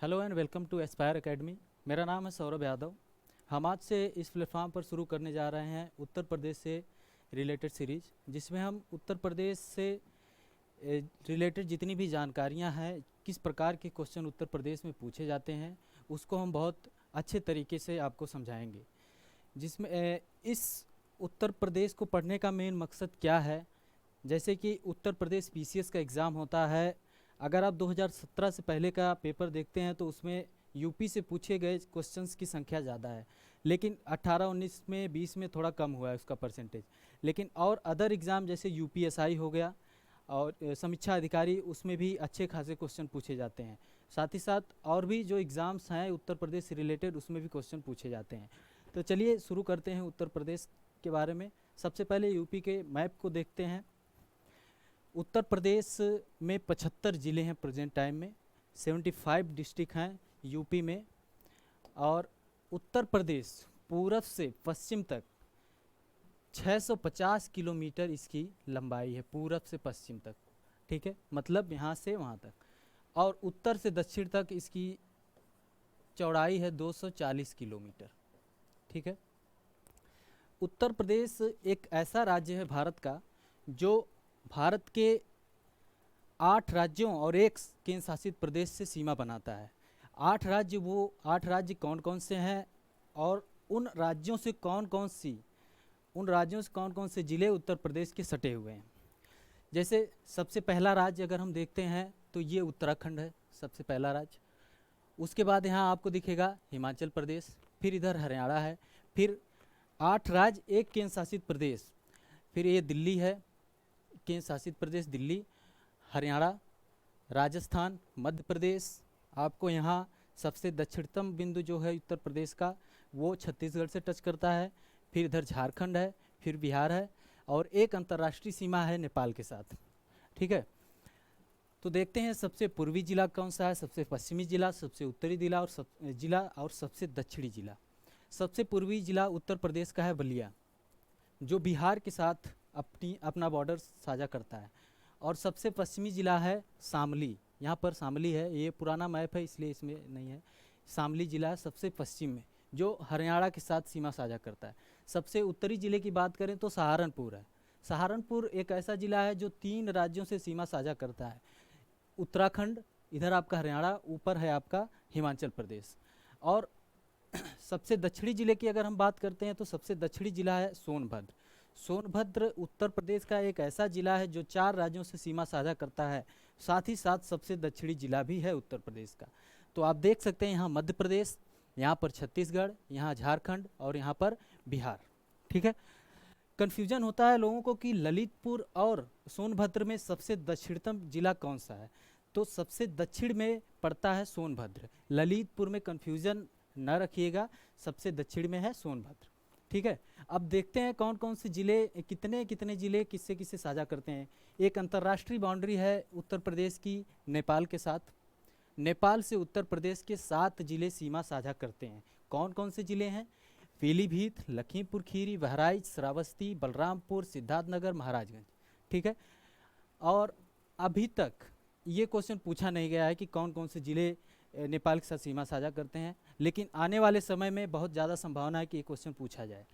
Hello and welcome to Aspire Academy. मेरा नाम है सौरभ यादव। हम आज से इस प्लेटफॉर्म पर शुरू करने जा रहे हैं उत्तर प्रदेश से रिलेटेड सीरीज, जिसमें हम उत्तर प्रदेश से रिलेटेड जितनी भी जानकारियां हैं, किस प्रकार के क्वेश्चन उत्तर प्रदेश में पूछे जाते हैं, उसको हम बहुत अच्छे तरीके से आपको समझाएंगे। जिसमें इस उत्तर प्रदेश को पढ़ने का मेन मकसद क्या है। जैसे कि उत्तर प्रदेश पीसीएस का एग्ज़ाम होता है। अगर आप 2017 से पहले का पेपर देखते हैं तो उसमें यूपी से पूछे गए क्वेश्चंस की संख्या ज़्यादा है, लेकिन 18-19 में 20 में थोड़ा कम हुआ है उसका परसेंटेज। लेकिन और अदर एग्ज़ाम जैसे यूपीएसआई हो गया और समीक्षा अधिकारी, उसमें भी अच्छे खासे क्वेश्चन पूछे जाते हैं। साथ ही साथ और भी जो एग्ज़ाम्स हैं उत्तर प्रदेश से रिलेटेड, उसमें भी क्वेश्चन पूछे जाते हैं। तो चलिए शुरू करते हैं उत्तर प्रदेश के बारे में। सबसे पहले यूपी के मैप को देखते हैं। उत्तर प्रदेश में 75 ज़िले हैं प्रेजेंट टाइम में, 75 डिस्ट्रिक्ट हैं यूपी में। और उत्तर प्रदेश पूरब से पश्चिम तक 650 किलोमीटर इसकी लंबाई है, पूरब से पश्चिम तक। ठीक है, मतलब यहाँ से वहाँ तक। और उत्तर से दक्षिण तक इसकी चौड़ाई है 240 किलोमीटर। ठीक है, उत्तर प्रदेश एक ऐसा राज्य है भारत का जो भारत के 8 राज्यों और एक केंद्र शासित प्रदेश से सीमा बनाता है। 8 राज्य कौन कौन से हैं और उन राज्यों से कौन कौन से ज़िले उत्तर प्रदेश के सटे हुए हैं। जैसे सबसे पहला राज्य अगर हम देखते हैं तो ये उत्तराखंड है, सबसे पहला राज्य। उसके बाद यहाँ आपको दिखेगा हिमाचल प्रदेश, फिर इधर हरियाणा है, फिर 8 राज्य एक केंद्र शासित प्रदेश, फिर ये दिल्ली है, केंद्र शासित प्रदेश दिल्ली, हरियाणा, राजस्थान, मध्य प्रदेश। आपको यहाँ सबसे दक्षिणतम बिंदु जो है उत्तर प्रदेश का वो छत्तीसगढ़ से टच करता है, फिर इधर झारखंड है, फिर बिहार है, और एक अंतर्राष्ट्रीय सीमा है नेपाल के साथ। ठीक है, तो देखते हैं सबसे पूर्वी जिला कौन सा है, सबसे पश्चिमी जिला, सबसे उत्तरी जिला और सबसे दक्षिणी जिला। सबसे पूर्वी जिला उत्तर प्रदेश का है बलिया, जो बिहार के साथ अपना बॉर्डर साझा करता है। और सबसे पश्चिमी जिला है शामली, यहाँ पर शामली है, ये पुराना मैप है इसलिए इसमें नहीं है। शामली जिला है सबसे पश्चिम में, जो हरियाणा के साथ सीमा साझा करता है। सबसे उत्तरी जिले की बात करें तो सहारनपुर है। सहारनपुर एक ऐसा जिला है जो 3 राज्यों से सीमा साझा करता है, उत्तराखंड, इधर आपका हरियाणा, ऊपर है आपका हिमाचल प्रदेश। और सबसे दक्षिणी जिले की अगर हम बात करते हैं तो सबसे दक्षिणी जिला है सोनभद्र। सोनभद्र उत्तर प्रदेश का एक ऐसा जिला है जो 4 राज्यों से सीमा साझा करता है, साथ ही साथ सबसे दक्षिणी जिला भी है उत्तर प्रदेश का। तो आप देख सकते हैं यहाँ मध्य प्रदेश, यहाँ पर छत्तीसगढ़, यहाँ झारखंड और यहाँ पर बिहार। ठीक है, कन्फ्यूजन होता है लोगों को कि ललितपुर और सोनभद्र में सबसे दक्षिणतम जिला कौन सा है। तो सबसे दक्षिण में पड़ता है सोनभद्र, ललितपुर में कन्फ्यूजन न रखिएगा, सबसे दक्षिण में है सोनभद्र। ठीक है, अब देखते हैं कौन कौन से ज़िले, कितने कितने ज़िले किससे किससे साझा करते हैं। एक अंतर्राष्ट्रीय बाउंड्री है उत्तर प्रदेश की नेपाल के साथ। नेपाल से उत्तर प्रदेश के 7 ज़िले सीमा साझा करते हैं। कौन कौन से ज़िले हैं? पीलीभीत, लखीमपुर खीरी, बहराइच, श्रावस्ती, बलरामपुर, सिद्धार्थनगर, महाराजगंज। ठीक है, और अभी तक ये क्वेश्चन पूछा नहीं गया है कि कौन कौन से ज़िले नेपाल के साथ सीमा साझा करते हैं, लेकिन आने वाले समय में बहुत ज़्यादा संभावना है कि ये क्वेश्चन पूछा जाए।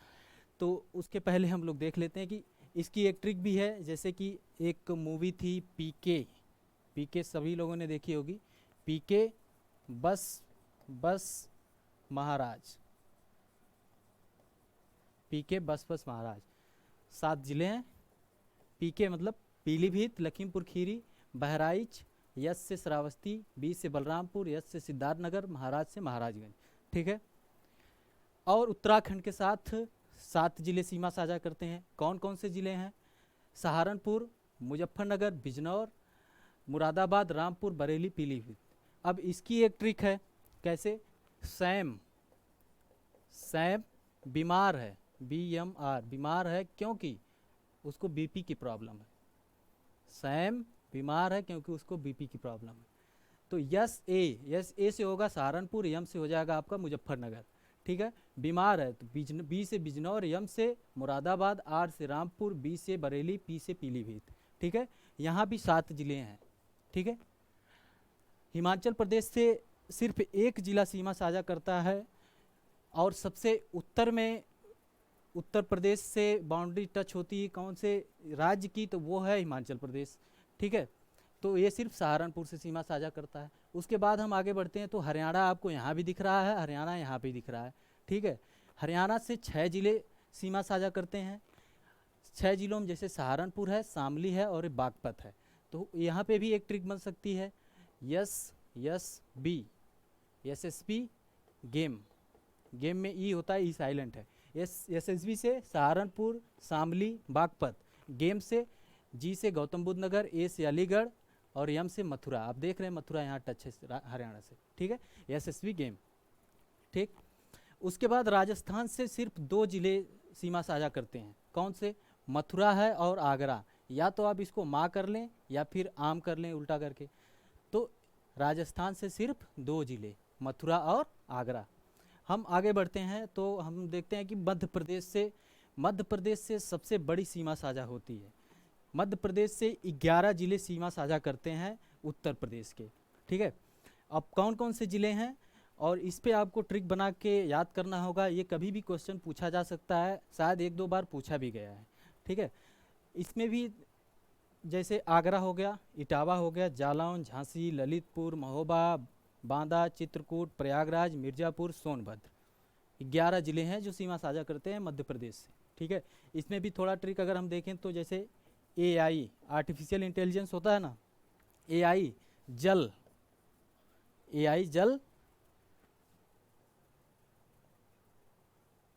तो उसके पहले हम लोग देख लेते हैं कि इसकी एक ट्रिक भी है। जैसे कि एक मूवी थी पीके, पीके सभी लोगों ने देखी होगी। पीके बस बस महाराज, पीके बस बस महाराज, 7 जिले हैं। पीके मतलब पीलीभीत, लखीमपुर खीरी, बहराइच, यस से श्रावस्ती, बी से बलरामपुर, यस से सिद्धार्थनगर, महाराज से महाराजगंज। ठीक है, और उत्तराखंड के साथ 7 जिले सीमा साझा करते हैं। कौन कौन से ज़िले हैं? सहारनपुर, मुजफ्फरनगर, बिजनौर, मुरादाबाद, रामपुर, बरेली, पीलीभीत। अब इसकी एक ट्रिक है, कैसे? सैम, सैम बीमार है, BMR, बीमार है क्योंकि उसको बीपी की प्रॉब्लम है। सैम बीमार है क्योंकि उसको बीपी की प्रॉब्लम है। तो यस ए से होगा सहारनपुर, यम से हो जाएगा आपका मुजफ्फरनगर। ठीक है, बीमार है तो बी से बिजनौर, यम से मुरादाबाद, आर से रामपुर, बी से बरेली, पी से पीलीभीत। ठीक है, यहाँ भी 7 जिले हैं। ठीक है, हिमाचल प्रदेश से सिर्फ एक जिला सीमा साझा करता है, और सबसे उत्तर में उत्तर प्रदेश से बाउंड्री टच होती है कौन से राज्य की, तो वो है हिमाचल प्रदेश। ठीक है, तो ये सिर्फ सहारनपुर से सीमा साझा करता है। उसके बाद हम आगे बढ़ते हैं तो हरियाणा आपको यहाँ भी दिख रहा है, हरियाणा यहाँ भी दिख रहा है। ठीक है, हरियाणा से 6 जिले सीमा साझा करते हैं। 6 जिलों में जैसे सहारनपुर है, शामली है और बागपत है। तो यहाँ पे भी एक ट्रिक बन सकती है, SSB, SSB गेम, गेम में ई होता है, ई साइलेंट है। SSB से सहारनपुर, शामली, बागपत, गेम से जी से गौतम बुद्ध नगर, ए से अलीगढ़ और यम से मथुरा। आप देख रहे हैं मथुरा यहाँ टच है हरियाणा से। ठीक है, SSB गेम। ठीक, उसके बाद राजस्थान से सिर्फ 2 जिले सीमा साझा करते हैं, कौन से, मथुरा है और आगरा। या तो आप इसको माँ कर लें या फिर आम कर लें उल्टा करके। तो राजस्थान से सिर्फ 2 जिले, मथुरा और आगरा। हम आगे बढ़ते हैं तो हम देखते हैं कि मध्य प्रदेश से सबसे बड़ी सीमा साझा होती है। मध्य प्रदेश से 11 जिले सीमा साझा करते हैं उत्तर प्रदेश के। ठीक है, अब कौन कौन से ज़िले हैं, और इस पे आपको ट्रिक बना के याद करना होगा। ये कभी भी क्वेश्चन पूछा जा सकता है, शायद 1-2 बार पूछा भी गया है। ठीक है, इसमें भी जैसे आगरा हो गया, इटावा हो गया, जालौन, झांसी, ललितपुर, महोबा, बांदा, चित्रकूट, प्रयागराज, मिर्ज़ापुर, सोनभद्र, 11 ज़िले हैं जो सीमा साझा करते हैं मध्य प्रदेश से। ठीक है, इसमें भी थोड़ा ट्रिक अगर हम देखें तो जैसे AI आर्टिफिशियल इंटेलिजेंस होता है ना, AI जल, AI जल,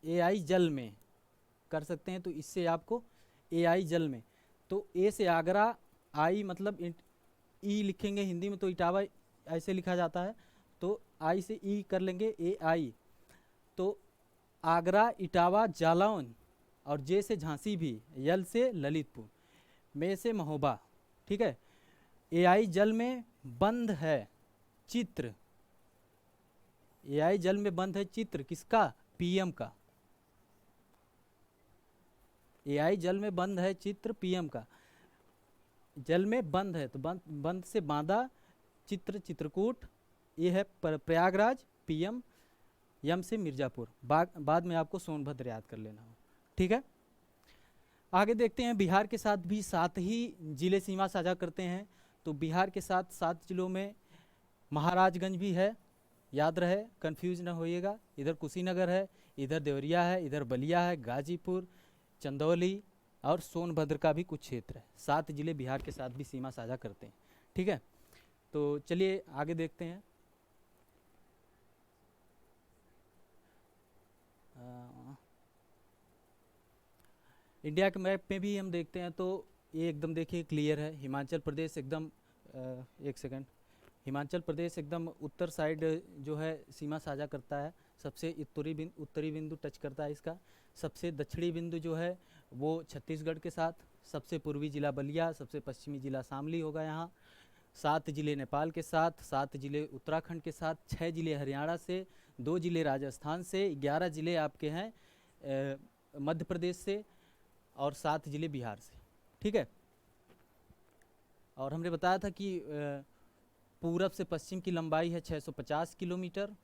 AI जल में कर सकते हैं। तो इससे आपको AI जल में, तो ए से आगरा, आई मतलब ई लिखेंगे हिंदी में तो इटावा ऐसे लिखा जाता है, तो आई से ई कर लेंगे AI। तो आगरा, इटावा, जालौन और जे से झांसी भी, यल से ललितपुर, में से महोबा। ठीक है, AI जल में बंद है चित्र, AI जल में बंद है चित्र किसका, PM का। AI जल में बंद है चित्र PM का। जल में बंद है तो बंद से बांदा, चित्र चित्रकूट, ये है प्रयागराज, PM, यम से मिर्ज़ापुर, बाद में आपको सोनभद्र याद कर लेना हो। ठीक है, आगे देखते हैं बिहार के साथ भी 7 ही जिले सीमा साझा करते हैं। तो बिहार के साथ 7 जिलों में महाराजगंज भी है, याद रहे, कंफ्यूज ना होइएगा। इधर कुशीनगर है, इधर देवरिया है, इधर बलिया है, गाजीपुर, चंदौली और सोनभद्र का भी कुछ क्षेत्र है। 7 जिले बिहार के साथ भी सीमा साझा करते हैं। ठीक है, तो चलिए आगे देखते हैं। इंडिया के मैप में भी हम देखते हैं तो ये एकदम देखिए क्लियर है। हिमाचल प्रदेश एकदम एक सेकंड, हिमाचल प्रदेश एकदम उत्तर साइड जो है सीमा साझा करता है, सबसे उत्तरी बिंदु टच करता है इसका। सबसे दक्षिणी बिंदु जो है वो छत्तीसगढ़ के साथ, सबसे पूर्वी जिला बलिया, सबसे पश्चिमी जिला शामली होगा यहाँ। 7 जिले नेपाल के साथ, 7 जिले उत्तराखंड के साथ, 6 जिले हरियाणा से, 2 जिले राजस्थान से, 11 जिले आपके हैं मध्य प्रदेश से और 7 जिले बिहार से। ठीक है, और हमने बताया था कि पूरब से पश्चिम की लंबाई है 650 किलोमीटर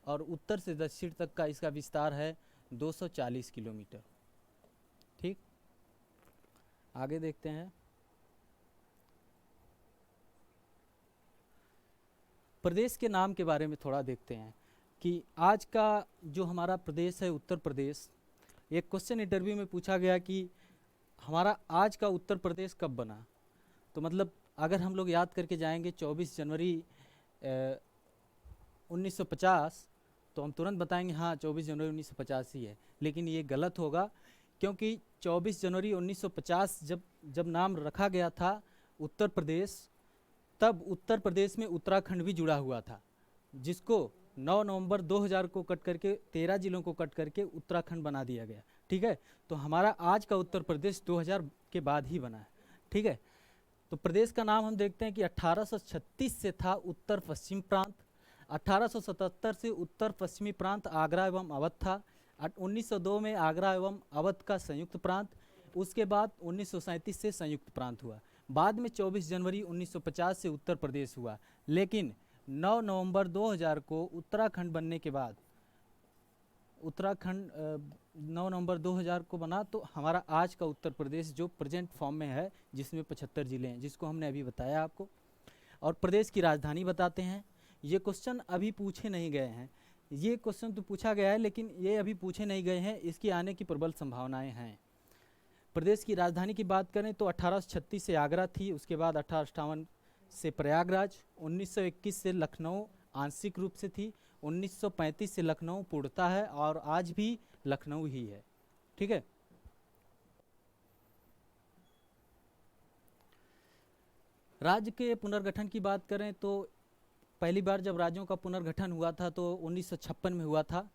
और उत्तर से दक्षिण तक का इसका विस्तार है 240 किलोमीटर। ठीक, आगे देखते हैं। प्रदेश के नाम के बारे में थोड़ा देखते हैं कि आज का जो हमारा प्रदेश है उत्तर प्रदेश, एक क्वेश्चन इंटरव्यू में पूछा गया कि हमारा आज का उत्तर प्रदेश कब बना। तो मतलब अगर हम लोग याद करके जाएंगे 24 जनवरी 1950, तो हम तुरंत बताएंगे हाँ 24 जनवरी 1950 ही है। लेकिन ये गलत होगा, क्योंकि 24 जनवरी 1950 जब नाम रखा गया था उत्तर प्रदेश, तब उत्तर प्रदेश में उत्तराखंड भी जुड़ा हुआ था, जिसको 9 नवंबर 2000 को कट करके 13 जिलों को कट करके उत्तराखंड बना दिया गया। ठीक है, तो हमारा आज का उत्तर प्रदेश 2000 के बाद ही बना है। ठीक है, तो प्रदेश का नाम हम देखते हैं कि 1836 से था उत्तर पश्चिम प्रांत, 1877 से उत्तर पश्चिमी प्रांत आगरा एवं अवध था, 1902 में आगरा एवं अवध का संयुक्त प्रांत, उसके बाद 1937 से संयुक्त प्रांत हुआ, बाद में 24 जनवरी 1950 से उत्तर प्रदेश हुआ। लेकिन 9 नवंबर 2000 को उत्तराखंड बनने के बाद, उत्तराखंड 9 नवंबर 2000 को बना, तो हमारा आज का उत्तर प्रदेश जो प्रेजेंट फॉर्म में है, जिसमें 75 जिले हैं, जिसको हमने अभी बताया आपको, और प्रदेश की राजधानी बताते हैं। ये क्वेश्चन अभी पूछे नहीं गए हैं, ये क्वेश्चन तो पूछा गया है लेकिन ये अभी पूछे नहीं गए हैं, इसकी आने की प्रबल संभावनाएं हैं। प्रदेश की राजधानी की बात करें तो 1836 से आगरा थी, उसके बाद 1858 से प्रयागराज, 1921 से लखनऊ आंशिक रूप से थी, 1935 से लखनऊ पूर्णतः है और आज भी लखनऊ ही है। ठीक है, राज्य के पुनर्गठन की बात करें तो पहली बार जब राज्यों का पुनर्गठन हुआ था तो 1956 में हुआ था।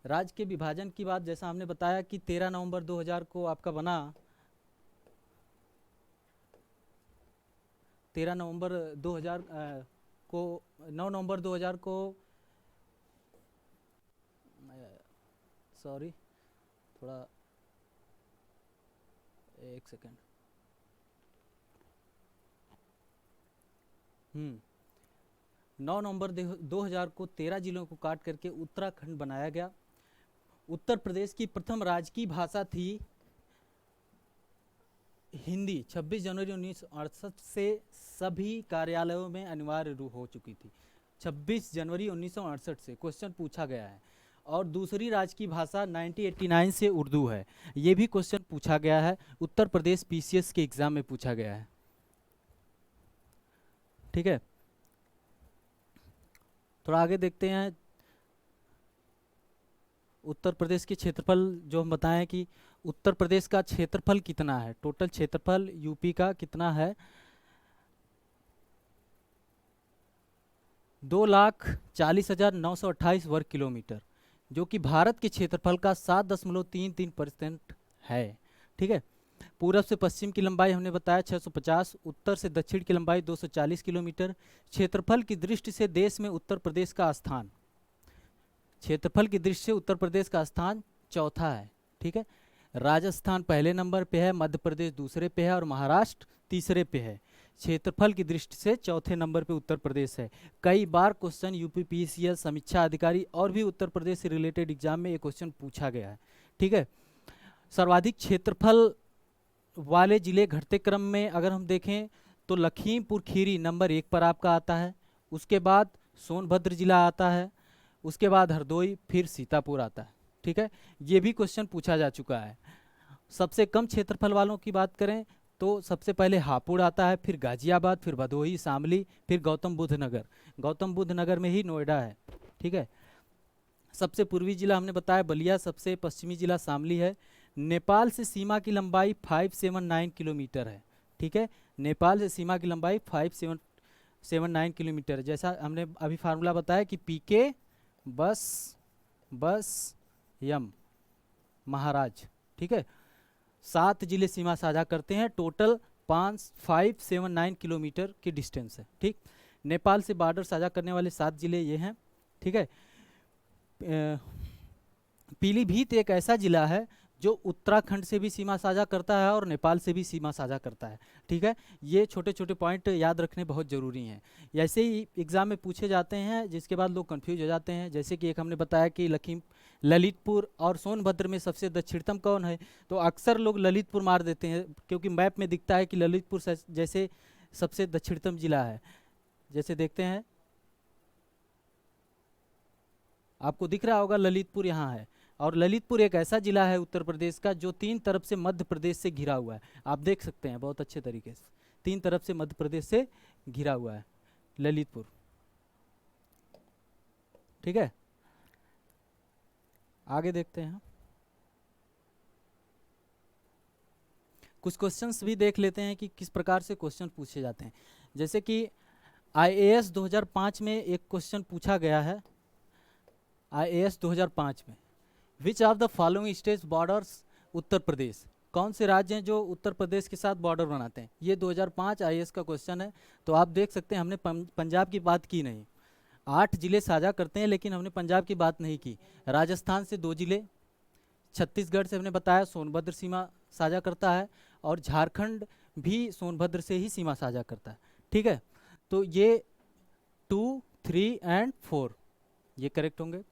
राज्य के विभाजन की बात, जैसा हमने बताया कि 13 नवंबर 2000 को आपका बना, 13 नवंबर 2000 को 9 नवंबर 2000 को, सॉरी थोड़ा एक सेकेंड, 9 नवंबर 2000 को 13 जिलों को काट करके उत्तराखंड बनाया गया। उत्तर प्रदेश की प्रथम राजकीय भाषा थी हिंदी। 26 जनवरी 1968 से सभी कार्यालयों में अनिवार्य रूप हो चुकी थी। 26 जनवरी 1968 से क्वेश्चन पूछा गया है। और दूसरी राजकीय भाषा 1989 से उर्दू है, ये भी क्वेश्चन पूछा गया है, उत्तर प्रदेश पीसीएस के एग्जाम में पूछा गया है। ठीक है, थोड़ा आगे देखते हैं। उत्तर प्रदेश के क्षेत्रफल जो हम बताएं कि उत्तर प्रदेश का क्षेत्रफल कितना है, टोटल क्षेत्रफल यूपी का कितना है, 2,40,928 वर्ग किलोमीटर, जो कि भारत के क्षेत्रफल का 7.33% है। ठीक है, पूरब से पश्चिम की लंबाई हमने बताया 650, उत्तर से दक्षिण की लंबाई 240 किलोमीटर। क्षेत्रफल की दृष्टि से देश में उत्तर प्रदेश का स्थान, क्षेत्रफल की दृष्टि से उत्तर प्रदेश का स्थान चौथा है। ठीक है, राजस्थान पहले नंबर पे है, मध्य प्रदेश दूसरे पे है और महाराष्ट्र तीसरे पे है। क्षेत्रफल की दृष्टि से चौथे नंबर पे उत्तर प्रदेश है। कई बार क्वेश्चन यूपी पीसीएस, समीक्षा अधिकारी और भी उत्तर प्रदेश से रिलेटेड एग्जाम में ये क्वेश्चन पूछा गया है। ठीक है, सर्वाधिक क्षेत्रफल वाले जिले घटते क्रम में अगर हम देखें तो लखीमपुर खीरी नंबर 1 पर आपका आता है, उसके बाद सोनभद्र जिला आता है, उसके बाद हरदोई, फिर सीतापुर आता है। ठीक है, ये भी क्वेश्चन पूछा जा चुका है। सबसे कम क्षेत्रफल वालों की बात करें तो सबसे पहले हापुड़ आता है, फिर गाजियाबाद, फिर भदोही, शामली, फिर गौतम बुद्ध नगर। गौतम बुद्ध नगर में ही नोएडा है। ठीक है, सबसे पूर्वी जिला हमने बताया बलिया, सबसे पश्चिमी जिला शामली है। नेपाल से सीमा की लंबाई 579 किलोमीटर है। ठीक है, नेपाल से सीमा की लंबाई 579 किलोमीटर है। जैसा हमने अभी फार्मूला बताया कि पीके बस यम महाराज। ठीक है, 7 जिले सीमा साझा करते हैं, टोटल 579 किलोमीटर की डिस्टेंस है। ठीक, नेपाल से बॉर्डर साझा करने वाले 7 जिले ये हैं। ठीक है, पीलीभीत एक ऐसा जिला है जो उत्तराखंड से भी सीमा साझा करता है और नेपाल से भी सीमा साझा करता है। ठीक है, ये छोटे छोटे पॉइंट याद रखने बहुत ज़रूरी हैं, ऐसे ही एग्जाम में पूछे जाते हैं, जिसके बाद लोग कंफ्यूज हो जाते हैं। जैसे कि एक हमने बताया कि ललितपुर और सोनभद्र में सबसे दक्षिणतम कौन है, तो अक्सर लोग ललितपुर मार देते हैं क्योंकि मैप में दिखता है कि ललितपुर जैसे सबसे दक्षिणतम जिला है। जैसे देखते हैं, आपको दिख रहा होगा ललितपुर यहाँ है, और ललितपुर एक ऐसा जिला है उत्तर प्रदेश का जो 3 तरफ से मध्य प्रदेश से घिरा हुआ है। आप देख सकते हैं बहुत अच्छे तरीके से, 3 तरफ से मध्य प्रदेश से घिरा हुआ है ललितपुर। ठीक है, आगे देखते हैं, कुछ क्वेश्चंस भी देख लेते हैं कि किस प्रकार से क्वेश्चन पूछे जाते हैं। जैसे कि आईएएस 2005 में एक क्वेश्चन पूछा गया है, आईएएस 2005 में, which of the following states borders Uttar Pradesh, कौन से राज्य हैं जो उत्तर प्रदेश के साथ बॉर्डर बनाते हैं। ये 2005 आईएएस का क्वेश्चन है। तो आप देख सकते हैं हमने पंजाब की बात की नहीं, 8 जिले साझा करते हैं लेकिन हमने पंजाब की बात नहीं की। राजस्थान से 2 जिले, छत्तीसगढ़ से हमने बताया सोनभद्र सीमा साझा करता है, और झारखंड भी सोनभद्र से ही सीमा साझा करता है। ठीक है, तो ये 2, 3 एंड 4 ये करेक्ट होंगे।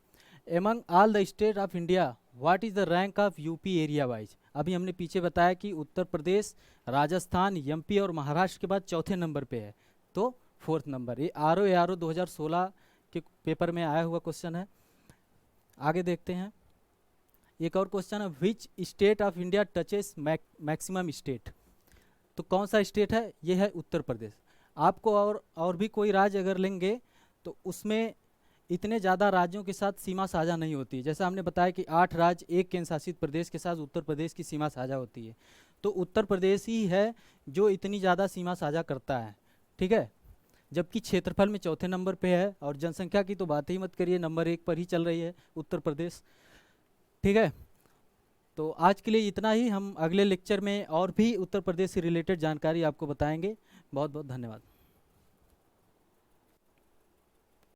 Among all the state of India what is the rank of UP area wise. अभी हमने पीछे बताया कि उत्तर प्रदेश, राजस्थान, एमपी और महाराष्ट्र के बाद चौथे नंबर पे है, तो फोर्थ नंबर। ये आर ओ 2016 के पेपर में आया हुआ क्वेश्चन है। आगे देखते हैं, एक और क्वेश्चन है, which state of India touches maximum state. तो कौन सा स्टेट है, ये है उत्तर प्रदेश। आपको और भी कोई राज्य अगर लेंगे तो उसमें इतने ज़्यादा राज्यों के साथ सीमा साझा नहीं होती। जैसा हमने बताया कि 8 राज्य एक केंद्र शासित प्रदेश के साथ उत्तर प्रदेश की सीमा साझा होती है, तो उत्तर प्रदेश ही है जो इतनी ज़्यादा सीमा साझा करता है, ठीक है। जबकि क्षेत्रफल में चौथे नंबर पे है, और जनसंख्या की तो बात ही मत करिए, नंबर 1 पर ही चल रही है उत्तर प्रदेश, ठीक है। तो आज के लिए इतना ही। हम अगले लेक्चर में और भी उत्तर प्रदेश से रिलेटेड जानकारी आपको बताएंगे। बहुत बहुत धन्यवाद।